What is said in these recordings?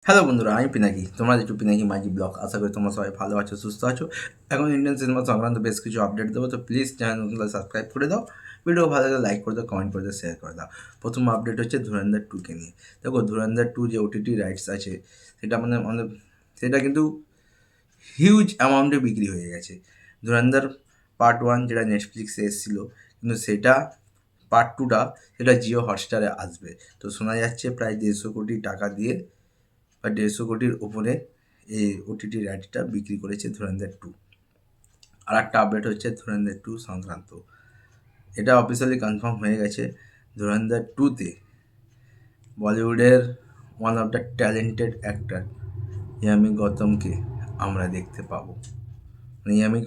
Hello বন্ধুরা, আমি পিনাকি। তোমরা একটু পিনাকি মাঝি ব্লগ। আশা করি তোমরা সবাই ভালো আছো, সুস্থ আছো। এখন ইন্ডিয়ান সিনেমা সংক্রান্ত বেশ কিছু আপডেট দেবো, তো প্লিজ চ্যানেলগুলো সাবস্ক্রাইব করে দাও। ভিডিও ভালো লাগলে লাইক করে দাও, কমেন্ট করে দাও, শেয়ার করে দাও। প্রথম আপডেট হচ্ছে ধুরন্ধর 2কে নিয়ে। দেখো, ধুরন্ধর 2 যে ওটিটি রাইটস আছে, সেটা সেটা কিন্তু হিউজ অ্যামাউন্টে বিক্রি হয়ে গেছে। ধুরন্ধর পার্ট 1 যেটা নেটফ্লিক্সে এসেছিলো, কিন্তু সেটা পার্ট 2টা সেটা জিও হটস্টারে আসবে। তো শোনা যাচ্ছে প্রায় 150 কোটি টাকা দিয়ে বা 150 কোটির উপরে এই ওটিটি রাইটসটা বিক্রি করেছে ধুরন্ধর 2। আর একটা আপডেট হচ্ছে ধুরন্ধর 2 সংক্রান্ত। এটা অফিসিয়ালি কনফার্ম হয়ে গেছে। ধুরন্ধর 2তে বলিউডের one of the talented actor Yami গৌতমকে আমরা দেখতে পাবো। ইয়ামি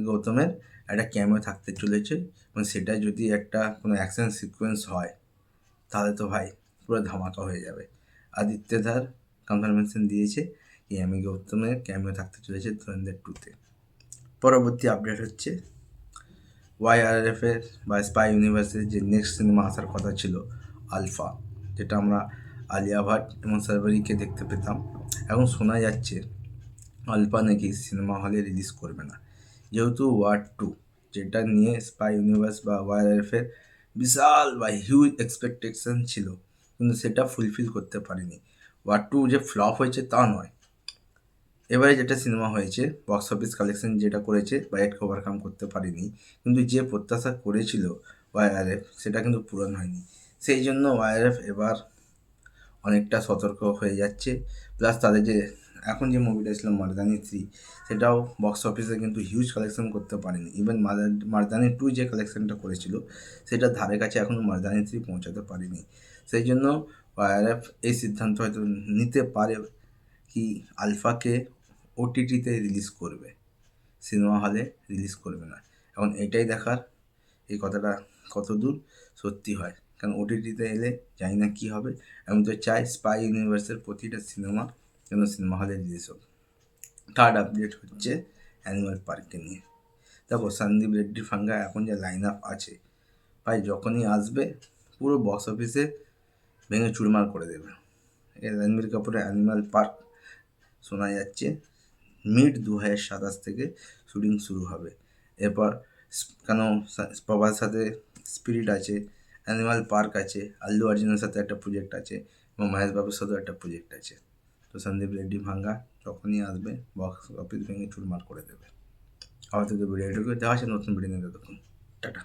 গৌতমের একটা ক্যামিও থাকতে চলেছে, এবং সেটা যদি একটা কোনো অ্যাকশন সিকোয়েন্স হয় তাহলে তো ভাই পুরো ধামাকা হয়ে যাবে। আদিত্য ধার কনফার্মেশন দিয়েছে ইয়ামি গৌতমের ক্যামিও থাকতে চলেছে ধুরন্ধর 2তে। পরবর্তী আপডেট হচ্ছে ওয়াইআরএফের বা স্পাই ইউনিভার্সের যে নেক্সট সিনেমা আসার কথা ছিল আলফা, যেটা আমরা আলিয়া ভাট এবং সার্ভারিকে দেখতে পেতাম। এখন শোনা যাচ্ছে আলফা নাকি সিনেমা হলে রিলিজ করবে না, যেহেতু ওয়ার 2 যেটা নিয়ে স্পাই ইউনিভার্স বা ওয়াইআরএফের বিশাল বা হিউজ এক্সপেকটেশন ছিল, কিন্তু সেটা ফুলফিল করতে পারেনি। ওয়ার 2 যে ফ্লপ হয়েছে তা নয়, এবারে যেটা সিনেমা হয়েছে বক্স অফিস কালেকশন যেটা করেছে বা এটকে ওভারকাম করতে পারেনি, কিন্তু যে প্রত্যাশা করেছিল ওয়াইআরএফ সেটা কিন্তু পূরণ হয়নি। সেই জন্য ওয়াইআরএফ এবার অনেকটা সতর্ক হয়ে যাচ্ছে। প্লাস তাদের যে এখন যে মুভিটা ছিল মার্দানি 3, সেটাও বক্স অফিসে কিন্তু হিউজ কালেকশন করতে পারেনি। ইভেন মার্দানি 2 যে কালেকশনটা করেছিল সেটা ধারে কাছে এখনও মার্দানি 3 পৌঁছাতে পারেনি। সেই জন্য ওয়াইআরএফ এই সিদ্ধান্ত হয়তো নিতে পারে কি আলফাকে ওটিটিতে রিলিজ করবে, সিনেমা হলে রিলিজ করবে না। এখন এটাই দেখার এই কথাটা কত দূর সত্যি হয়, কারণ ওটিটিতে এলে জানি না কী হবে। আমি তো চাই স্পাই ইউনিভার্সের প্রতিটা সিনেমা যেন সিনেমা হলে রিলিজ হোক। থার্ড আপডেট হচ্ছে অ্যানিমাল পার্ককে নিয়ে। দেখো, সন্দীপ রেড্ডি ফাঙ্গা এখন যে লাইন আপ আছে, ভাই যখনই আসবে পুরো বক্স অফিসে ভেঙে চুরমার করে দেবে। রণবীর কাপুরের অ্যানিমাল পার্ক শোনা যাচ্ছে মিড 2027 থেকে শুটিং শুরু হবে। এরপর কেন প্রভার সাথে স্পিরিট আছে, অ্যানিমাল পার্ক আছে, আল্লু অর্জুনের সাথে একটা প্রজেক্ট আছে, এবং মহেশ বাবুর সাথেও একটা প্রজেক্ট আছে। তো সন্দীপ রেড্ডি ভাঙ্গা যখনই আসবে বক্স অফিস ভেঙে চুরমার করে দেবে। আপাতত ভিডিওটুকু দেওয়া আছে, নতুন ভিডিও নিয়ে ততক্ষণ টাটা।